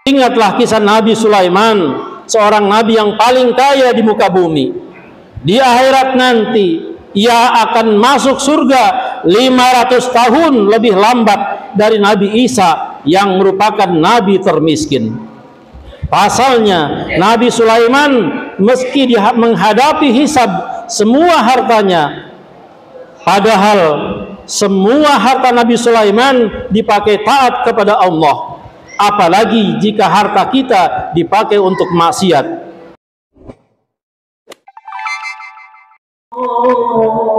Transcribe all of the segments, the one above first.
Ingatlah kisah Nabi Sulaiman, seorang nabi yang paling kaya di muka bumi. Di akhirat nanti ia akan masuk surga 500 tahun lebih lambat dari Nabi Isa yang merupakan nabi termiskin. Pasalnya Nabi Sulaiman meski menghadapi hisab semua hartanya, padahal semua harta Nabi Sulaiman dipakai taat kepada Allah. Apalagi jika harta kita dipakai untuk maksiat.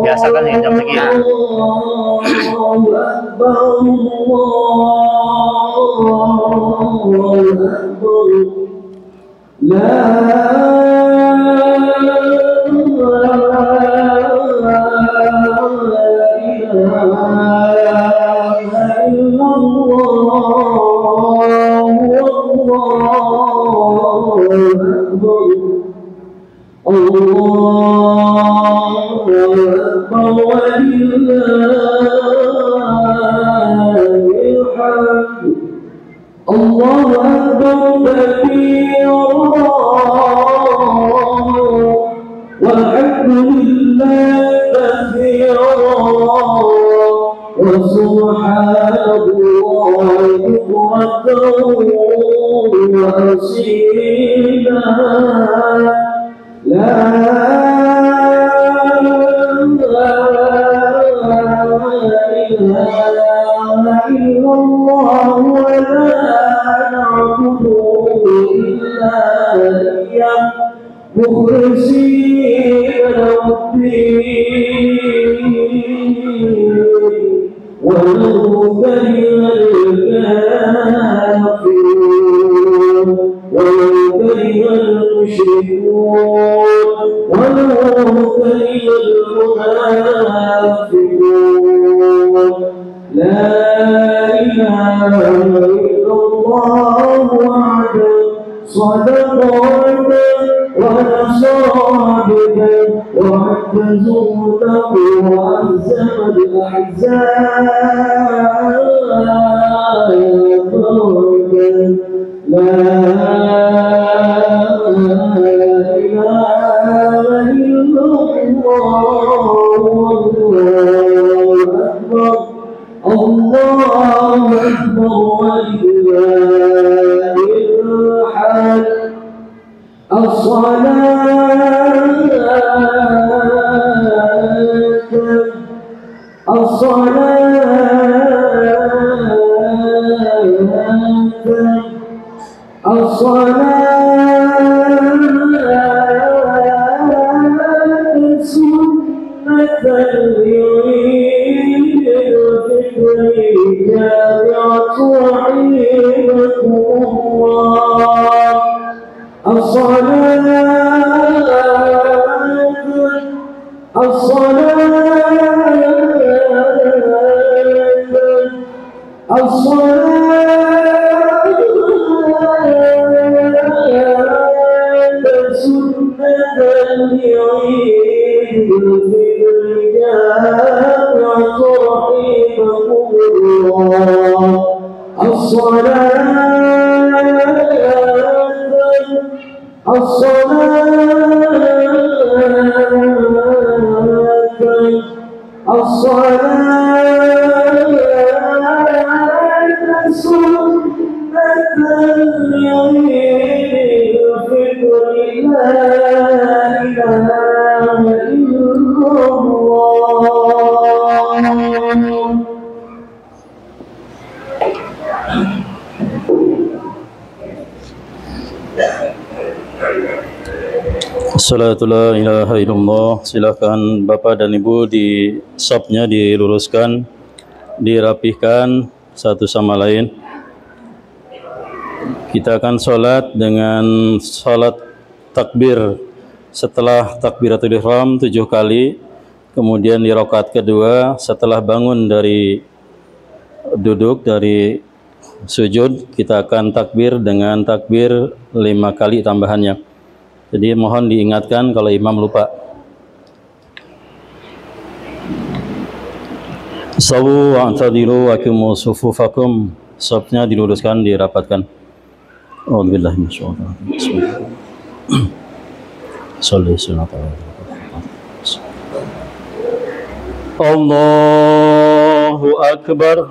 Biasakan ya jam segini. Assalatu la ilaha illallah. Silakan Bapak dan Ibu di shopnya diluruskan, dirapihkan satu sama lain. Kita akan sholat dengan sholat takbir. Setelah takbiratul ihram 7 kali, kemudian di rakaat kedua setelah bangun dari duduk dari sujud, kita akan takbir dengan takbir 5 kali tambahannya. Jadi mohon diingatkan kalau imam lupa. Sawu wa antadilu wa aqimu sufufakum. Shafnya diluruskan, dirapatkan. أعوذ بالله من الشيطان الرجيم. بسم الله. صلي صلاة الله أكبر.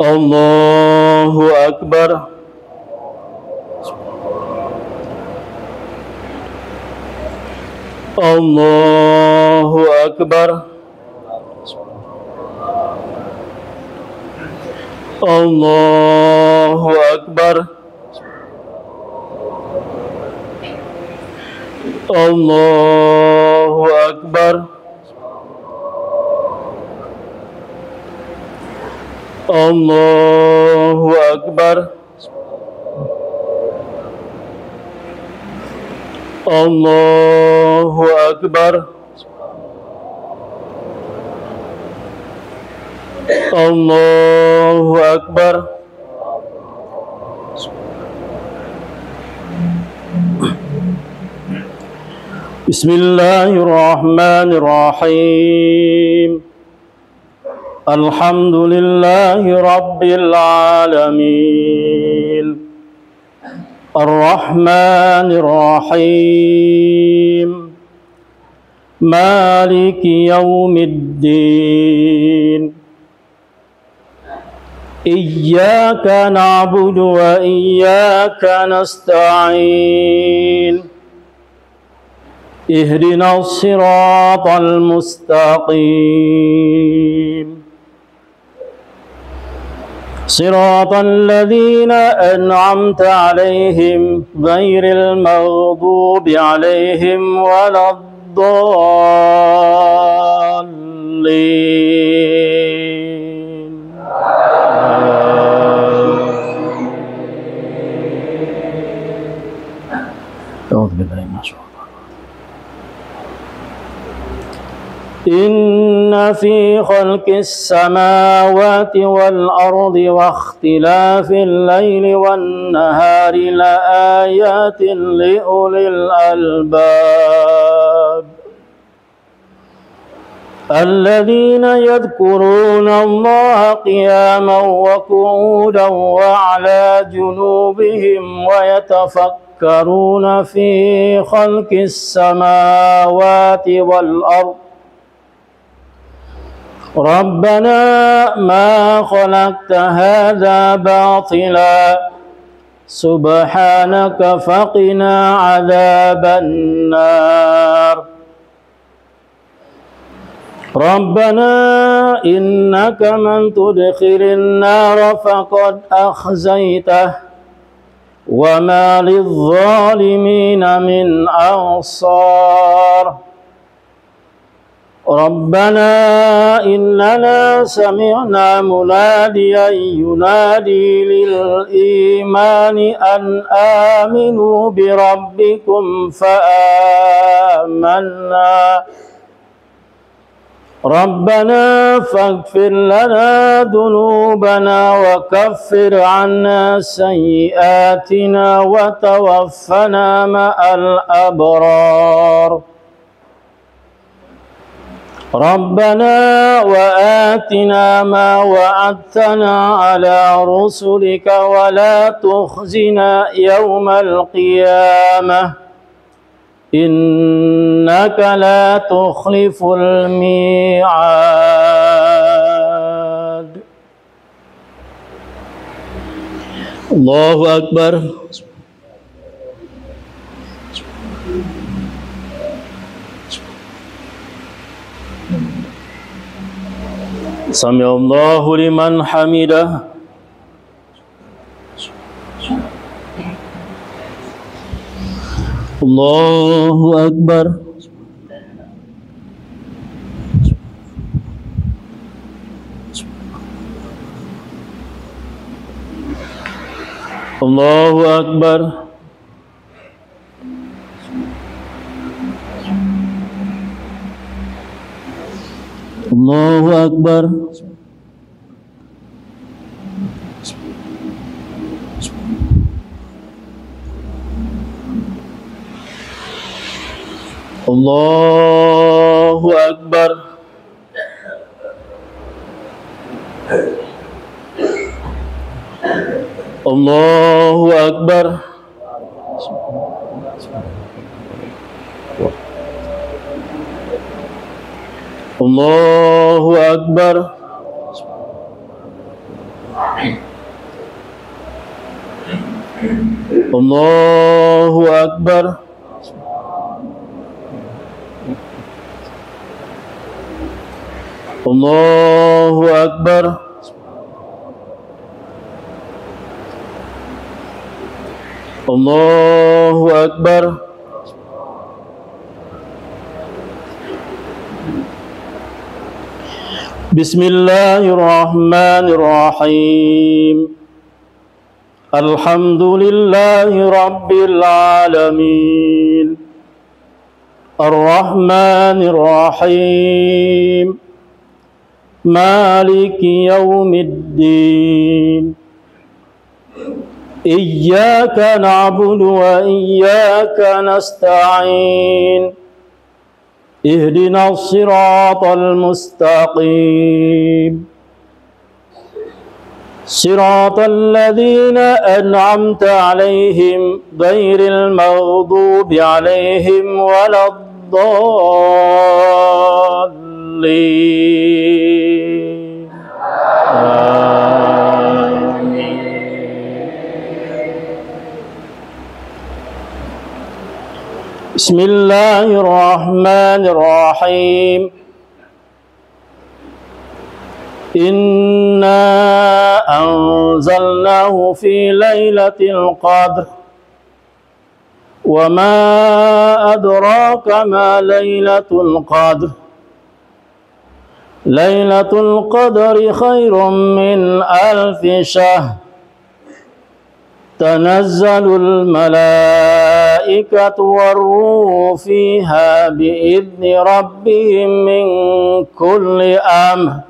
الله أكبر. الله أكبر. الله أكبر. الله أكبر. الله أكبر. الله أكبر. الله أكبر. بسم الله الرحمن الرحيم. الحمد لله رب العالمين. الرحمن الرحيم. مالك يوم الدين. إياك نعبد وإياك نستعين. اهدنا الصراط المستقيم. صراط الذين أنعمت عليهم غير المغضوب عليهم ولا الضالين. أعوذ بالله من الشيطان. إن في خلق السماوات والأرض واختلاف الليل والنهار لآيات لأولي الألباب الذين يذكرون الله قياما وقعودا وعلى جنوبهم ويتفكرون في خلق السماوات والأرض ربنا ما خلقت هذا باطلا سبحانك فقنا عذاب النار ربنا إنك من تدخل النار فقد أخزيته وما للظالمين من أنصار ربنا إننا سمعنا مناديا ينادي للإيمان أن آمنوا بربكم فآمنا ربنا فاغفر لنا ذنوبنا وكفر عنا سيئاتنا وتوفنا مع الأبرار ربنا وآتنا ما وعدتنا على رسلك ولا تخزنا يوم القيامة إنك لا تخلف الميعاد. الله أكبر. سمع الله لمن حمده. الله أكبر. الله أكبر. الله أكبر. Allahu Akbar. Allahu Akbar. Allahu Akbar. Allahu Akbar. Allahu Akbar. Allahu Akbar. Bismillahirrahmanirrahim. Alhamdulillahi Rabbil Alamin. Ar-Rahmanir Rahim. Maliki Yawmiddin. Iyyaka na'budu wa iyyaka nasta'in. Ihdinas siratal mustaqim. Siratal ladzina an'amta 'alaihim ghairil maghdubi 'alaihim waladdallin. Amin. Bismillahirrahmanirrahim. Inna anzalnahu fi lailatul qadr. Wa ma adraka ma lailatul qadr. Lailatul qadri khairum min alfi syahr. Tanazzalul malaikatu warruhu fiha biidzni rabbihim min kulli amr.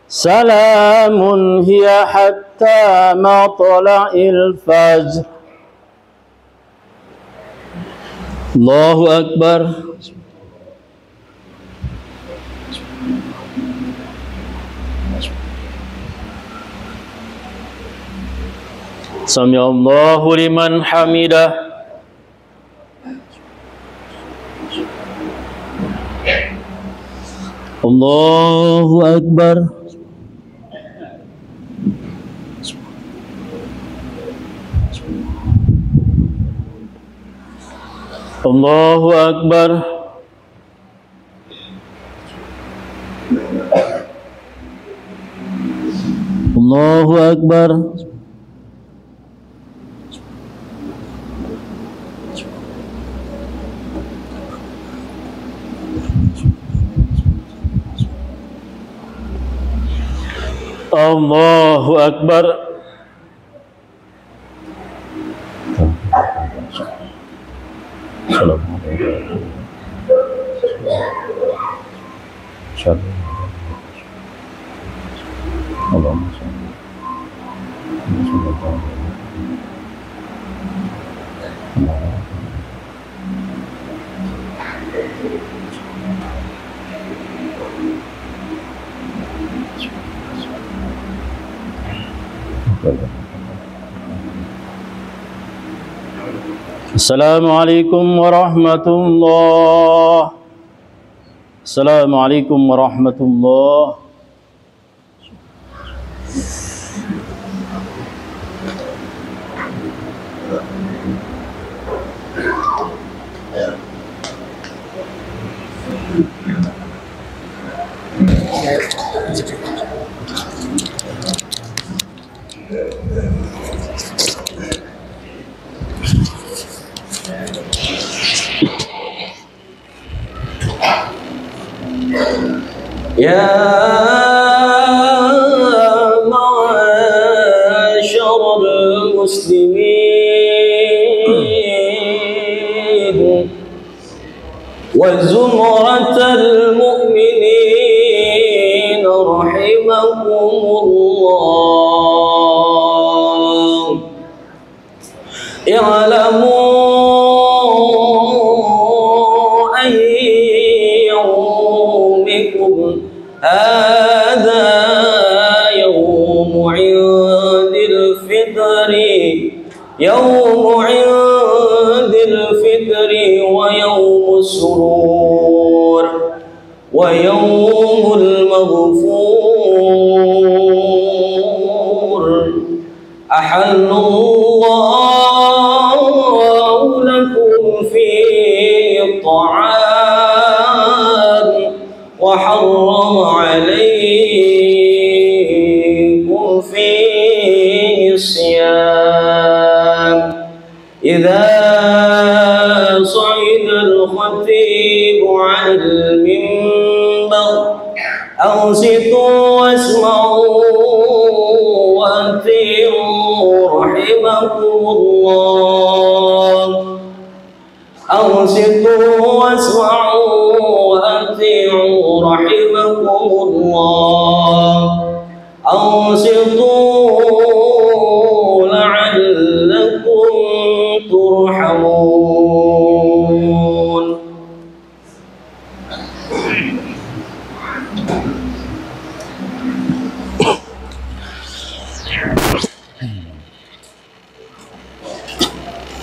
Salamun hiya hatta matla'il fajr. Allahu Akbar. Sami'allahu liman hamidah. Allahu Akbar. Allahu Akbar. Allahu Akbar. Allahu Akbar. Assalamualaikum warahmatullah. Assalamualaikum warahmatullah. Ya ma'asyaral muslimin wa zumratal mu'minin rahimakumullah. I'lamu يوم عيد الفطر ويوم السرور ويوم المغفور أحل الله لكم فيه الطعام وحرم عليكم فيه الصيام إذا صعد الخطيب على المنبر أنصتوا واسمعوا وأطيعوا رحمكم الله أنصتوا واسمعوا وأطيعوا رحمكم الله أنصتوا لعلكم ترحمون.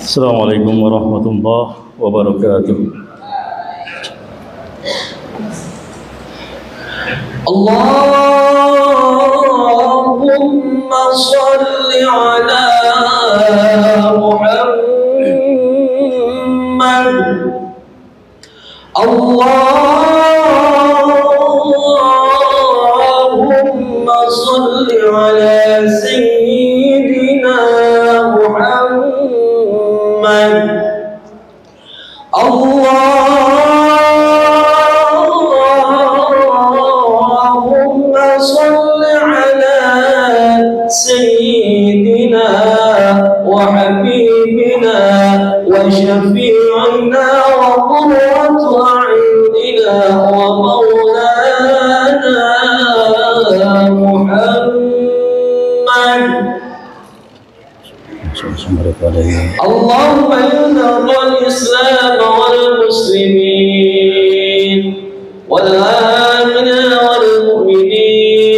Assalamualaikum warahmatullahi wabarakatuh. Allahumma shalli ala Muhammad. Allahumma shalli ala Sayyidina Muhammad. Allahumma shalli ala Sayyidina wa Habibina wa Shafi'ina wa qurratu a'yunina wa maulana Muhammad. اللهم إنك الإسلام والمسلمين والآمنين والمؤمنين.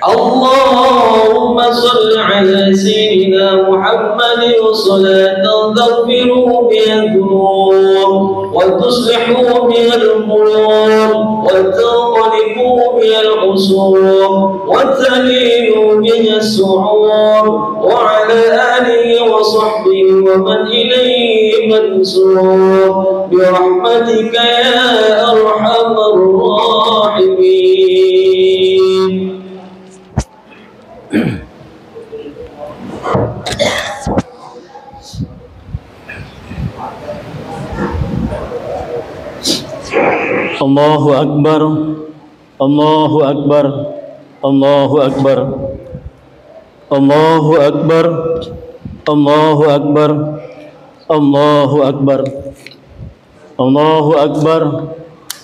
اللهم صل على سيدنا محمد وصلاة تغفره بها الذنوب وتصلحه بها القلوب وتنقلبه بها العصور وتلين بها السحور وعلى آله وصحبه ومن إليه منصور برحمتك يا أرحم الراحمين. Allahu Akbar, Allahu Akbar, Allahu Akbar, Allahu Akbar, Allahu Akbar, Allahu Akbar, Allahu Akbar,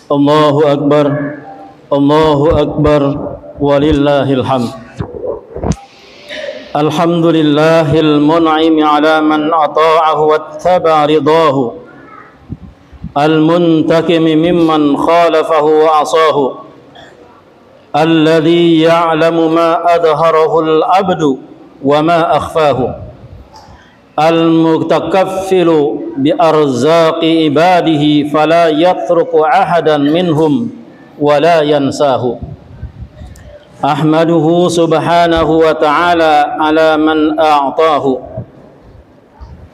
Allahu Akbar, Allahu Akbar, walillahil hamd. Alhamdulillahil mun'imi ala man ata'ahu wattaba ridahu, المنتقم ممن خالفه وعصاه، الذي يعلم ما أظهره العبد وما أخفاه، المتكفل بأرزاق عباده فلا يترك أحدا منهم ولا ينساه. أحمده سبحانه وتعالى على من أعطاه.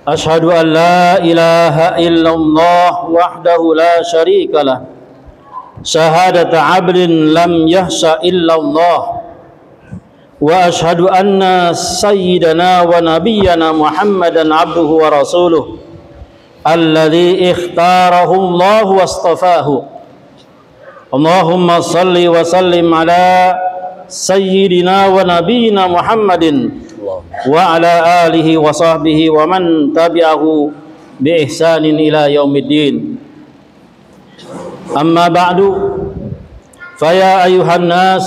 أشهد أن لا إله إلا الله وحده لا شريك له شهادة عبد لم يخش إلا الله، وأشهد أن سيدنا ونبينا محمدا عبده ورسوله الذي اختاره الله واصطفاه. اللهم صل وسلم على سيدنا ونبينا محمد وعلى آله وصحبه ومن تبعه بإحسان إلى يوم الدين. أما بعد، فيا أيها الناس،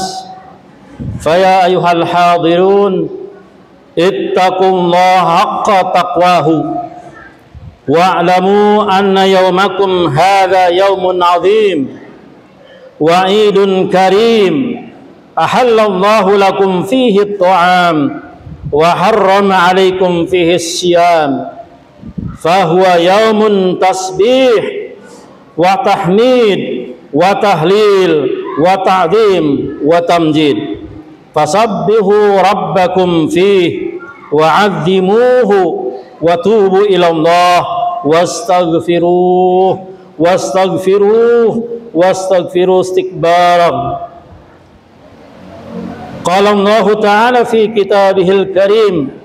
فيا أيها الحاضرون، اتقوا الله حق تقواه، واعلموا أن يومكم هذا يوم عظيم وعيد كريم أحل الله لكم فيه الطعام wa harrama 'alaikum fihi as-siyam fahuwa yaumun tasbih wa tahmid wa tahlil wa ta'zim wa tamjid fasabbihu rabbakum fihi wa 'azzimuhu wa tubu ila Allah wastaghfiruh istikbaran. Qala Allah Ta'ala fi kitabihil karim,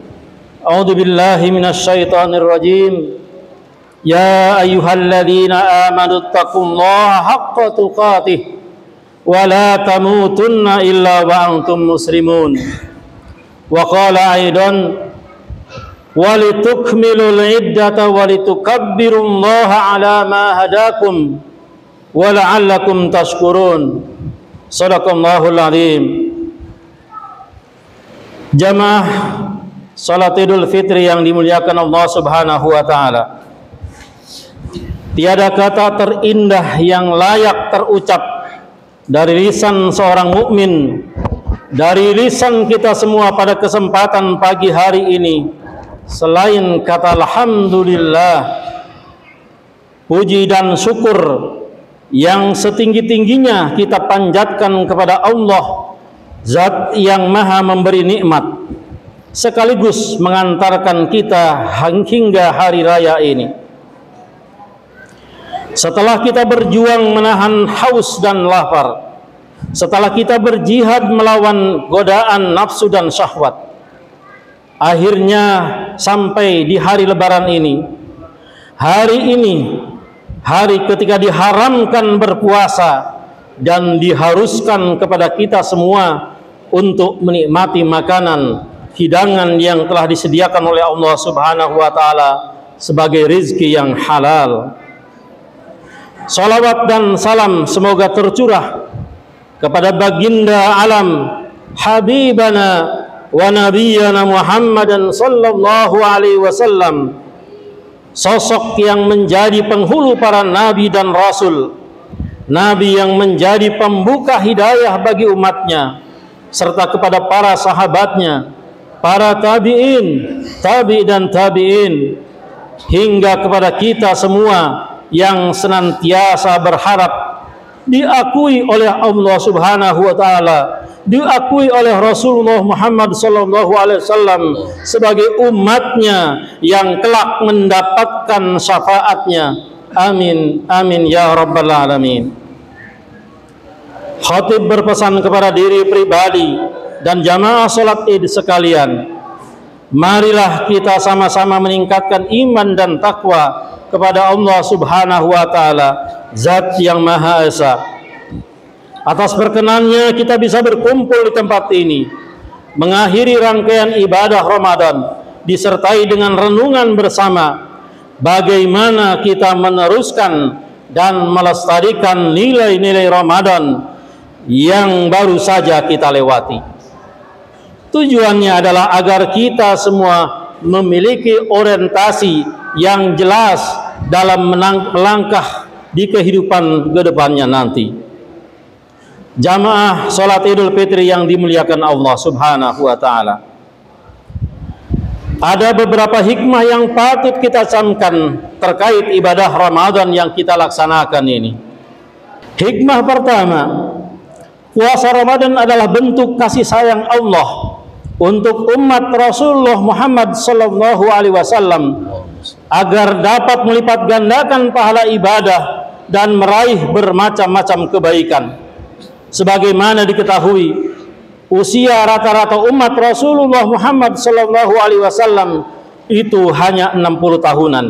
a'udzu billahi minasy syaithanir rajim, ya ayyuhalladzina amanu taqullaha haqqa tuqatih wa la tamutunna illa wa antum muslimun. Wa qala aidan walitukmilul iddata walitukabbirullaha ala ma hadakum wa la'allakum tashkurun. Shadaqallahul azim. Jamaah salat Idul Fitri yang dimuliakan Allah Subhanahu wa taala. Tiada kata terindah yang layak terucap dari lisan seorang mukmin, dari lisan kita semua pada kesempatan pagi hari ini selain kata alhamdulillah. Puji dan syukur yang setinggi-tingginya kita panjatkan kepada Allah, Zat yang maha memberi nikmat sekaligus mengantarkan kita hingga hari raya ini. Setelah kita berjuang menahan haus dan lapar, setelah kita berjihad melawan godaan nafsu dan syahwat, akhirnya sampai di hari lebaran ini. Hari ini, hari ketika diharamkan berpuasa dan diharuskan kepada kita semua untuk menikmati makanan, hidangan yang telah disediakan oleh Allah Subhanahu wa taala sebagai rezeki yang halal. Salawat dan salam semoga tercurah kepada baginda alam, habibana wa nabiyyana Muhammadan sallallahu alaihi wasallam, sosok yang menjadi penghulu para nabi dan rasul, nabi yang menjadi pembuka hidayah bagi umatnya, serta kepada para sahabatnya, para tabi'in, tabi' dan tabi'in, hingga kepada kita semua yang senantiasa berharap diakui oleh Allah Subhanahu wa taala, diakui oleh Rasulullah Muhammad sallallahu alaihi wasallam sebagai umatnya yang kelak mendapatkan syafaatnya. Amin amin ya rabbal alamin. Khatib berpesan kepada diri pribadi dan jamaah salat Id sekalian, marilah kita sama-sama meningkatkan iman dan takwa kepada Allah Subhanahu wa taala, Zat yang Maha Esa. Atas perkenannya kita bisa berkumpul di tempat ini, mengakhiri rangkaian ibadah Ramadan disertai dengan renungan bersama bagaimana kita meneruskan dan melestarikan nilai-nilai Ramadan yang baru saja kita lewati. Tujuannya adalah agar kita semua memiliki orientasi yang jelas dalam melangkah di kehidupan kedepannya nanti. Jamaah salat Idul Fitri yang dimuliakan Allah Subhanahu wa taala, ada beberapa hikmah yang patut kita camkan terkait ibadah Ramadan yang kita laksanakan ini. Hikmah pertama, puasa Ramadan adalah bentuk kasih sayang Allah untuk umat Rasulullah Muhammad sallallahu alaihi wasallam agar dapat melipat gandakan pahala ibadah dan meraih bermacam-macam kebaikan. Sebagaimana diketahui, usia rata-rata umat Rasulullah Muhammad sallallahu alaihi wasallam itu hanya 60 tahunan.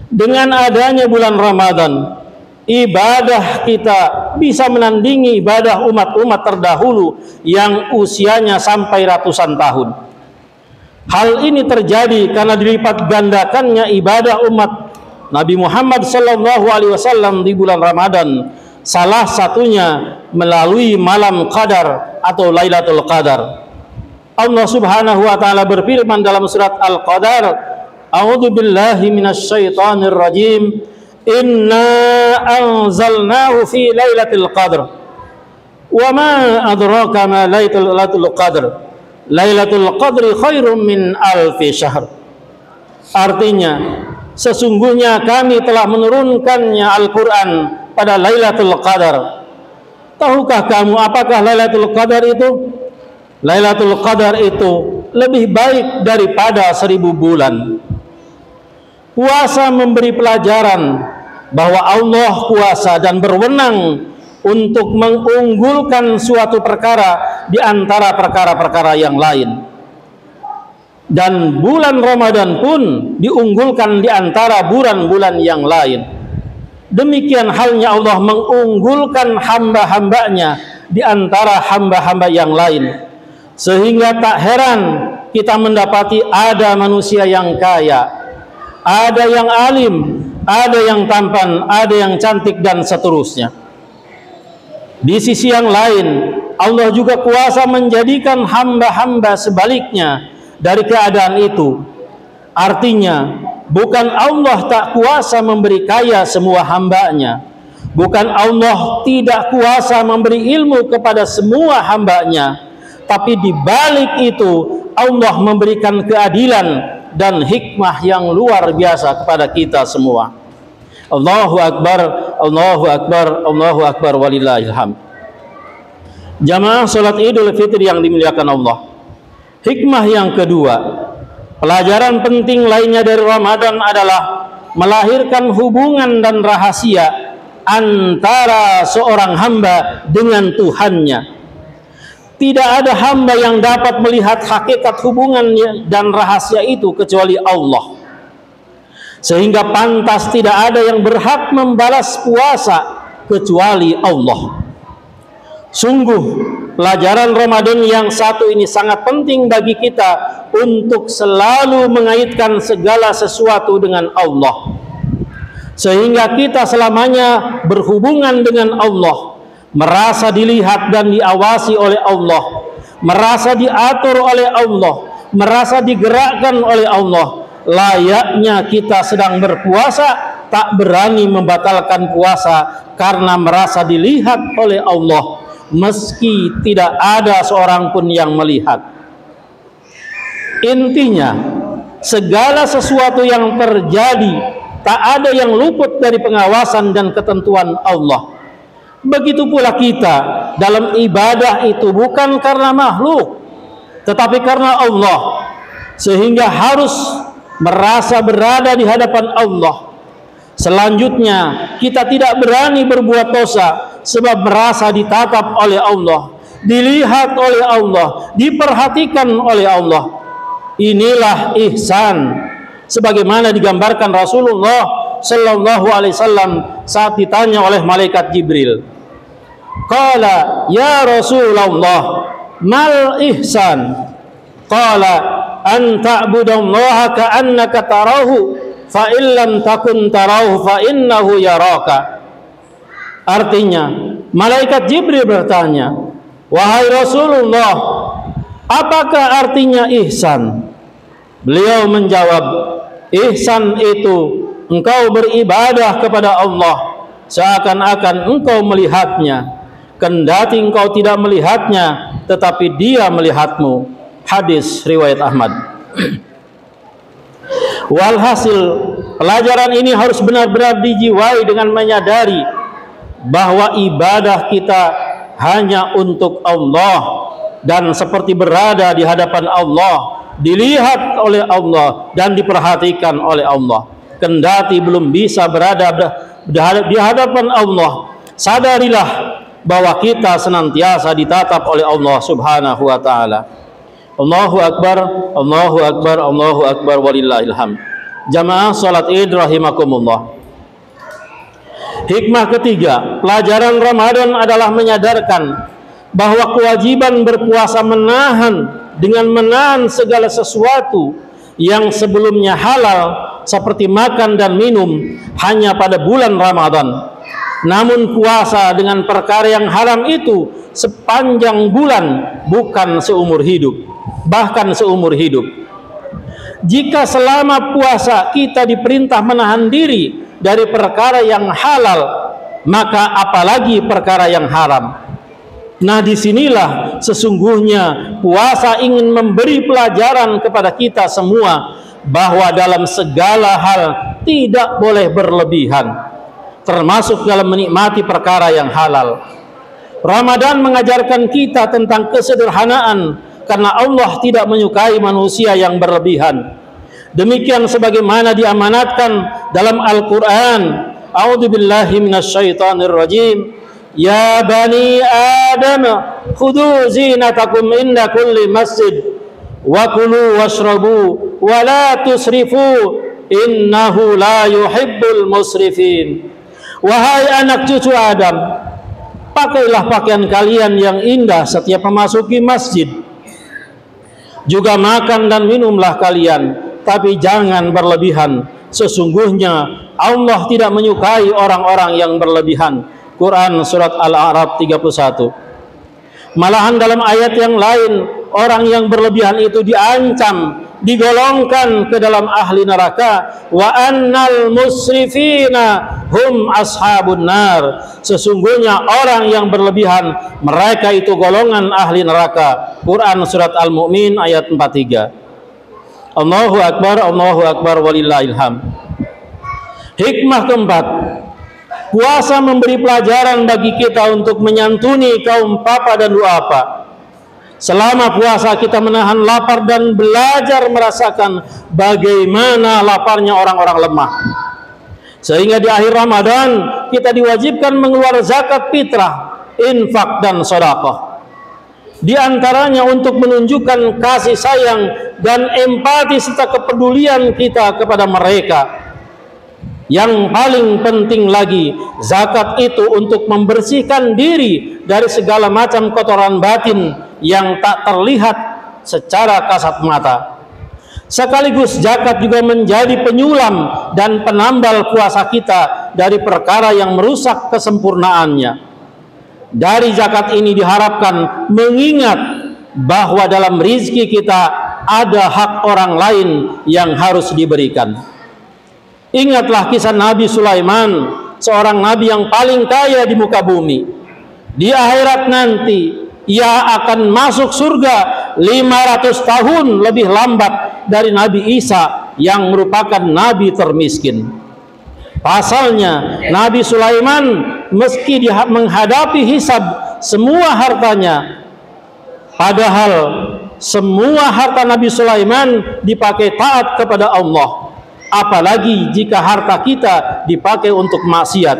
Dengan adanya bulan Ramadan, ibadah kita bisa menandingi ibadah umat-umat terdahulu yang usianya sampai ratusan tahun. Hal ini terjadi karena dilipat gandakannya ibadah umat Nabi Muhammad sallallahu alaihi wasallam di bulan Ramadan, salah satunya melalui malam Qadar atau Lailatul Qadar. Allah Subhanahu wa taala berfirman dalam surat Al-Qadar, a'udzu billahi minasyaitonir rajim, inna anzalnahu fi lailatul qadr wa ma adraka ma lailatul qadr Lailatul Qadri khairum min alfi syahr. Artinya, sesungguhnya kami telah menurunkannya Al-Quran pada Lailatul Qadar. Tahukah kamu apakah Lailatul Qadar itu? Lailatul Qadar itu lebih baik daripada 1000 bulan. Puasa memberi pelajaran bahwa Allah kuasa dan berwenang untuk mengunggulkan suatu perkara di antara perkara-perkara yang lain. Dan bulan Ramadan pun diunggulkan di antara bulan-bulan yang lain. Demikian halnya Allah mengunggulkan hamba-hambanya di antara hamba-hamba yang lain. Sehingga tak heran kita mendapati ada manusia yang kaya, ada yang alim, ada yang tampan, ada yang cantik, dan seterusnya. Di sisi yang lain, Allah juga kuasa menjadikan hamba-hamba sebaliknya dari keadaan itu. Artinya, bukan Allah tak kuasa memberi kaya semua hambanya, bukan Allah tidak kuasa memberi ilmu kepada semua hambanya, tapi di balik itu Allah memberikan keadilan dan hikmah yang luar biasa kepada kita semua. Allahu Akbar, Allahu Akbar, Allahu Akbar, walillahil hamd. Jamaah salat Idul Fitri yang dimuliakan Allah. Hikmah yang kedua, pelajaran penting lainnya dari Ramadan adalah melahirkan hubungan dan rahasia antara seorang hamba dengan Tuhannya. Tidak ada hamba yang dapat melihat hakikat hubungan dan rahasia itu kecuali Allah. Sehingga pantas tidak ada yang berhak membalas puasa kecuali Allah. Sungguh pelajaran Ramadan yang satu ini sangat penting bagi kita untuk selalu mengaitkan segala sesuatu dengan Allah, sehingga kita selamanya berhubungan dengan Allah, merasa dilihat dan diawasi oleh Allah, merasa diatur oleh Allah, merasa digerakkan oleh Allah. Layaknya kita sedang berpuasa, tak berani membatalkan puasa karena merasa dilihat oleh Allah, meski tidak ada seorang pun yang melihat. Intinya, segala sesuatu yang terjadi tak ada yang luput dari pengawasan dan ketentuan Allah. Begitu pula kita dalam ibadah itu bukan karena makhluk, tetapi karena Allah, sehingga harus merasa berada di hadapan Allah. Selanjutnya, kita tidak berani berbuat dosa sebab merasa ditatap oleh Allah, dilihat oleh Allah, diperhatikan oleh Allah. Inilah ihsan sebagaimana digambarkan Rasulullah sallallahu alaihi wasallam saat ditanya oleh malaikat Jibril. Qala ya Rasulullah, mal ihsan? Qala an ta'budallaha ka'annaka tarahu fa illam takun tarahu fa innahu yaraka. Artinya, malaikat Jibril bertanya, wahai Rasulullah, apakah artinya ihsan? Beliau menjawab, ihsan itu engkau beribadah kepada Allah seakan-akan engkau melihatnya, kendati engkau tidak melihatnya, tetapi Dia melihatmu. Hadis riwayat Ahmad. Walhasil, pelajaran ini harus benar-benar dijiwai dengan menyadari bahwa ibadah kita hanya untuk Allah dan seperti berada di hadapan Allah, dilihat oleh Allah dan diperhatikan oleh Allah. Kendati belum bisa berada di hadapan Allah, sadarilah bahwa kita senantiasa ditatap oleh Allah Subhanahu wa taala. Allahu Akbar, Allahu Akbar, Allahu Akbar, walillahil hamd. Jamaah salat Id rahimakumullah. Hikmah ketiga, pelajaran Ramadan adalah menyadarkan bahwa kewajiban berpuasa dengan menahan segala sesuatu yang sebelumnya halal seperti makan dan minum hanya pada bulan Ramadan. Namun puasa dengan perkara yang haram itu sepanjang bulan, bukan seumur hidup, bahkan seumur hidup. Jika selama puasa kita diperintah menahan diri dari perkara yang halal, maka apalagi perkara yang haram. Nah, disinilah sesungguhnya puasa ingin memberi pelajaran kepada kita semua bahwa dalam segala hal tidak boleh berlebihan, termasuk dalam menikmati perkara yang halal. Ramadan mengajarkan kita tentang kesederhanaan karena Allah tidak menyukai manusia yang berlebihan. Demikian sebagaimana diamanatkan dalam Al-Quran. A'udzubillahi minasyaitonirrajim. Ya bani Adam, khudhu zinatakum inda kulli masjid wa kulu washrabu wa la tusrifu innahu la yuhibbul musrifin. Wahai anak cucu Adam, pakailah pakaian kalian yang indah setiap memasuki masjid. Juga makan dan minumlah kalian, tapi jangan berlebihan. Sesungguhnya Allah tidak menyukai orang-orang yang berlebihan. Quran surat Al-A'raf 31. Malahan dalam ayat yang lain, orang yang berlebihan itu diancam, digolongkan ke dalam ahli neraka. Wa annal musrifina hum ashabun nar. Sesungguhnya orang yang berlebihan, mereka itu golongan ahli neraka. Quran surat Al-Mu'min ayat 43. Allahu Akbar walillahil hamd. Hikmah keempat, puasa memberi pelajaran bagi kita untuk menyantuni kaum papa dan duafa. Selama puasa kita menahan lapar dan belajar merasakan bagaimana laparnya orang-orang lemah. Sehingga di akhir Ramadan kita diwajibkan mengeluarkan zakat fitrah, infak dan sedekah. Di antaranya untuk menunjukkan kasih sayang dan empati serta kepedulian kita kepada mereka. Yang paling penting lagi, zakat itu untuk membersihkan diri dari segala macam kotoran batin yang tak terlihat secara kasat mata. Sekaligus zakat juga menjadi penyulam dan penambal puasa kita dari perkara yang merusak kesempurnaannya. Dari zakat ini diharapkan mengingat bahwa dalam rizki kita ada hak orang lain yang harus diberikan. Ingatlah kisah Nabi Sulaiman, seorang nabi yang paling kaya di muka bumi. Di akhirat nanti ia akan masuk surga 500 tahun lebih lambat dari Nabi Isa yang merupakan nabi termiskin. Pasalnya Nabi Sulaiman meski menghadapi hisab semua hartanya, padahal semua harta Nabi Sulaiman dipakai taat kepada Allah. Apalagi jika harta kita dipakai untuk maksiat.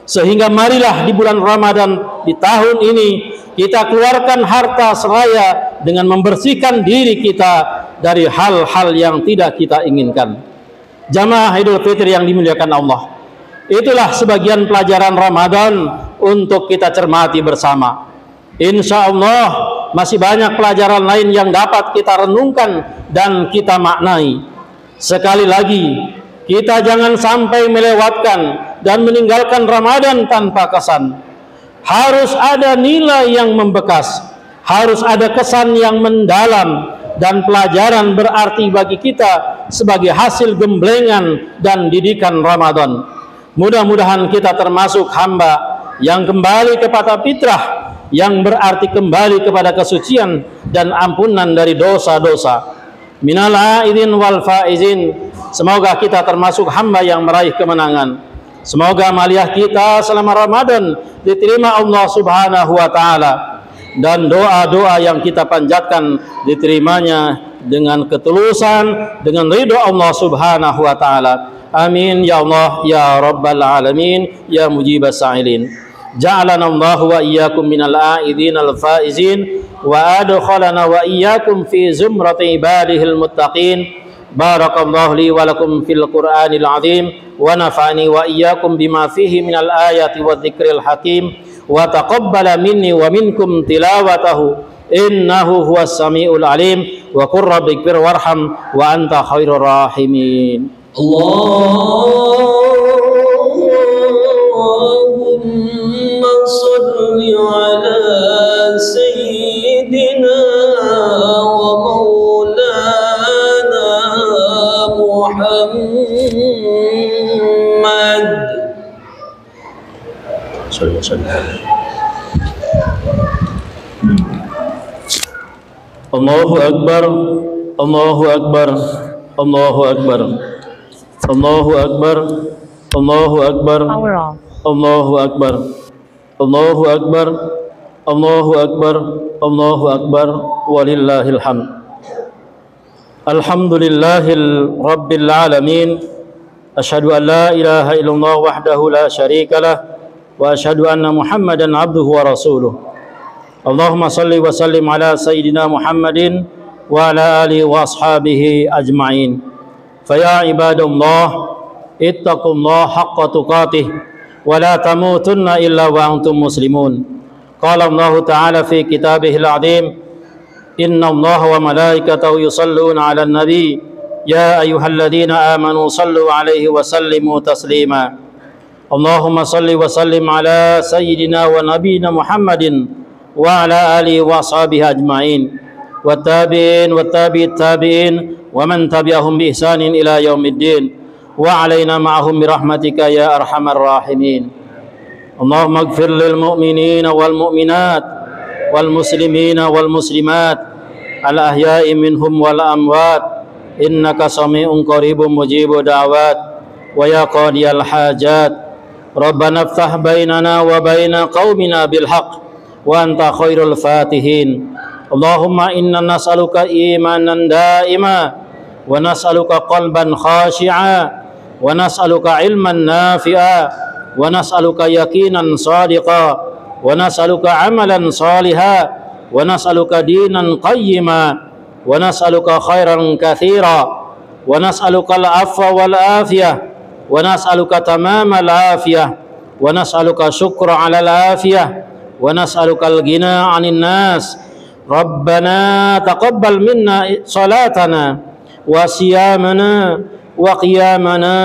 Sehingga marilah di bulan Ramadan di tahun ini kita keluarkan harta seraya dengan membersihkan diri kita dari hal-hal yang tidak kita inginkan. Jamaah Idul Fitri yang dimuliakan Allah, itulah sebagian pelajaran Ramadan untuk kita cermati bersama. Insya Allah masih banyak pelajaran lain yang dapat kita renungkan dan kita maknai. Sekali lagi, kita jangan sampai melewatkan dan meninggalkan Ramadan tanpa kesan. Harus ada nilai yang membekas, harus ada kesan yang mendalam, dan pelajaran berarti bagi kita sebagai hasil gemblengan dan didikan Ramadan. Mudah-mudahan kita termasuk hamba yang kembali kepada fitrah, yang berarti kembali kepada kesucian dan ampunan dari dosa-dosa. Minal aidin wal faizin. Semoga kita termasuk hamba yang meraih kemenangan. Semoga amaliyah kita selama Ramadan diterima Allah Subhanahu wa taala, dan doa-doa yang kita panjatkan diterimanya dengan ketulusan, dengan ridha Allah Subhanahu wa taala. Amin ya Allah ya rabbal alamin ya mujibas sa'ilin. Ja'alana Allah wa iyyakum minal aidin al faizin wa adkhalana wa iyyakum fi zumrati ibadihil muttaqin. Barakallahu li wa lakum fil Qur'anil azim wa nafa'ani wa iyyakum bima fihi minal ayati wadh-dhikril hakim wa taqabbala minni wa minkum tilawatahu innahu huwas samiul alim wa qur rabbighfir warham wa anta khairur rahimin. Allahumma shalli ala sayyidina wa maulana Muhammad. Sallallahu alaihi wasallam. Allahu Akbar, Allahu Akbar, Allahu Akbar, Allahu Akbar, Allahu Akbar, Allahu Akbar, Allahu Akbar, Allahu Akbar, Allahu Akbar, walillahil hamd. Alhamdulillahil rabbil alamin. Asyhadu an la ilaha illallah wahdahu la syarika lah wa asyhadu anna Muhammadan abduhu wa rasuluh. Allahumma salli wa sallim ala sayyidina Muhammadin wa ala alihi wa ashabihi ajma'in. Faya ibadallah, ittaqullaha haqqa tuqatih wa la tamutunna illa wa antum muslimun. Qala Allah Ta'ala fi kitabihil azim, inna Allah wa malaikatahu yusalluna 'alan nabi ya ayyuhalladzina amanu sallu 'alaihi wa sallimu taslima. Allahumma salli wa sallim ala sayyidina wa nabiyina Muhammadin wa ala alihi wa ashabihi ajma'in wa tabi'in wa tabi'it tabi'in wa man tabi'ahum bi ihsanin ila yaumiddin wa alaina ma'ahum bi rahmatika ya arhamar rahimin. Allahumma ighfir lil mu'minina wal mu'minat wal muslimina wal muslimat al ahya'i minhum wal amwat innaka sami'un qaribun mujibu da'wat wa ya qadiyal hajat. Rabbana iftah bainana wa baina qaumina bil haqq wa anta khairul fatihin. Allahumma inna nas'aluka imanan daima wa nas'aluka qalban khashi'a wa nas'aluka ilman nafi'a wa nas'aluka yaqinan sadiqa wa nas'aluka amalan saliha wa nas'aluka dinan qayyima wa nas'aluka khairan katsira wa nas'aluka al-afwa wal afiyah wa nas'aluka tamamal afiyah wa nas'aluka syukra 'alal afiyah wa nas'alukal ghina 'anil nas. Rabbana taqabbal minna salatana wa siyamana wa qiyamana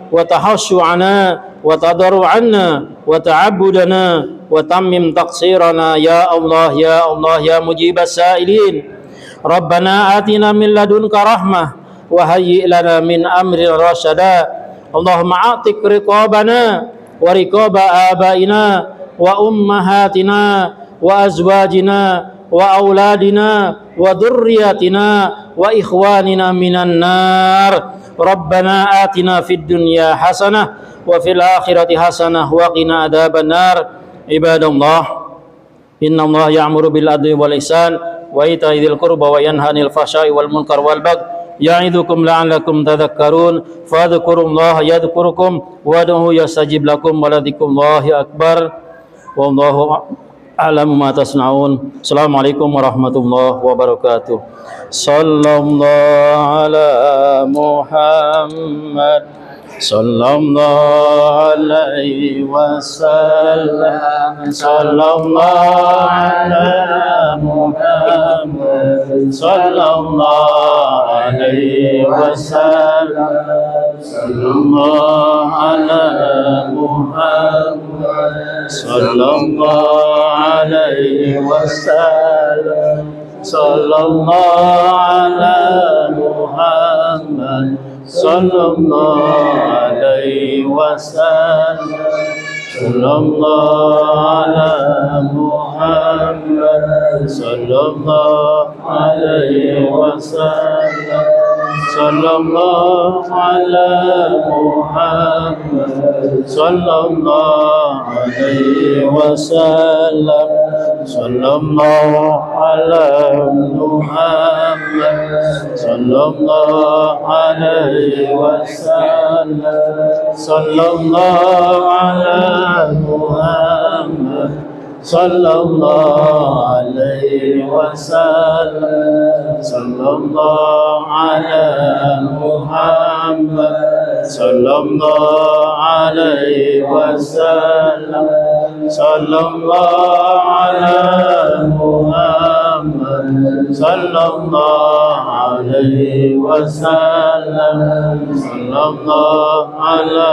wa tahassu'ana wa tadarru'ana wa ta'abbudana wa tammim taqsirana ya Allah ya Allah ya mujibas sa'ilin. Rabbana atina min ladunka rahmah wa hayyi' lana min amri rasyada. Allahumma a'tiq riqabana wa riqaba abaina wa ummahatina wa azwajina wa auladina wa dhurriyyatina wa ikhwanina minan nar. Rabbana atina fid dunya hasanah wa fil akhirati hasanah wa qina adzaban nar. Ibadallah, innallaha ya'muru bil adli wal ihsan wa ita'i dzil qurba wa yanha 'anil fahsya'i wal munkar wal baghi ya'idukum la'allakum tadhakkarun. Fadhkurullaha yadhkurukum wad'uhu yastajib lakum wa ladhikrullahi akbar. Wallahu a'lamu ma tasna'un. Assalamualaikum warahmatullahi wabarakatuh. Sallallahu ala Muhammad sallallahu alaihi wasallam. Sallallahu ala Muhammad sallallahu alaihi wasallam. Sallallahu ala Muhammad sallallahu alaihi wasallam. Sallallahu ala Muhammad sallallahu alaihi wasallam. Sallallahu ala Muhammad sallallahu alaihi wasallam. Sallallahu ala Muhammad sallallahu alaihi wasallam. Sallallahu ala Muhammad sallallahu alaihi wasallam. Sallallahu ala Muhammad sallallahu alaihi wasallam. Sallallahu ala Muhammad sallallahu alaihi wasallam. Sallallahu ala Muhammad sallallahu alaihi wasallam. Sallallahu ala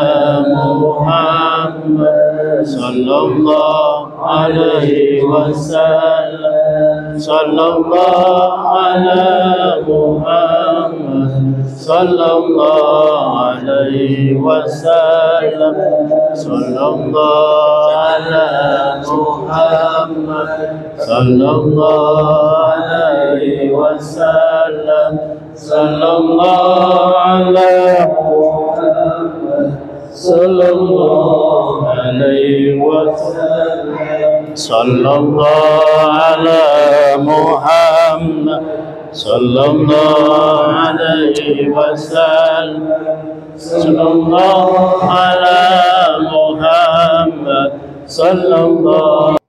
Muhammad sallallahu alaihi wasallam. Sallallahu ala Muhammad sallallahu alaihi عليه وسلم صلى الله على محمد صلى الله عليه وسلم صلى الله على محمد صلى الله عليه وسلم صلى الله على محمد صلى الله عليه وسلم صلى الله على محمد صلى الله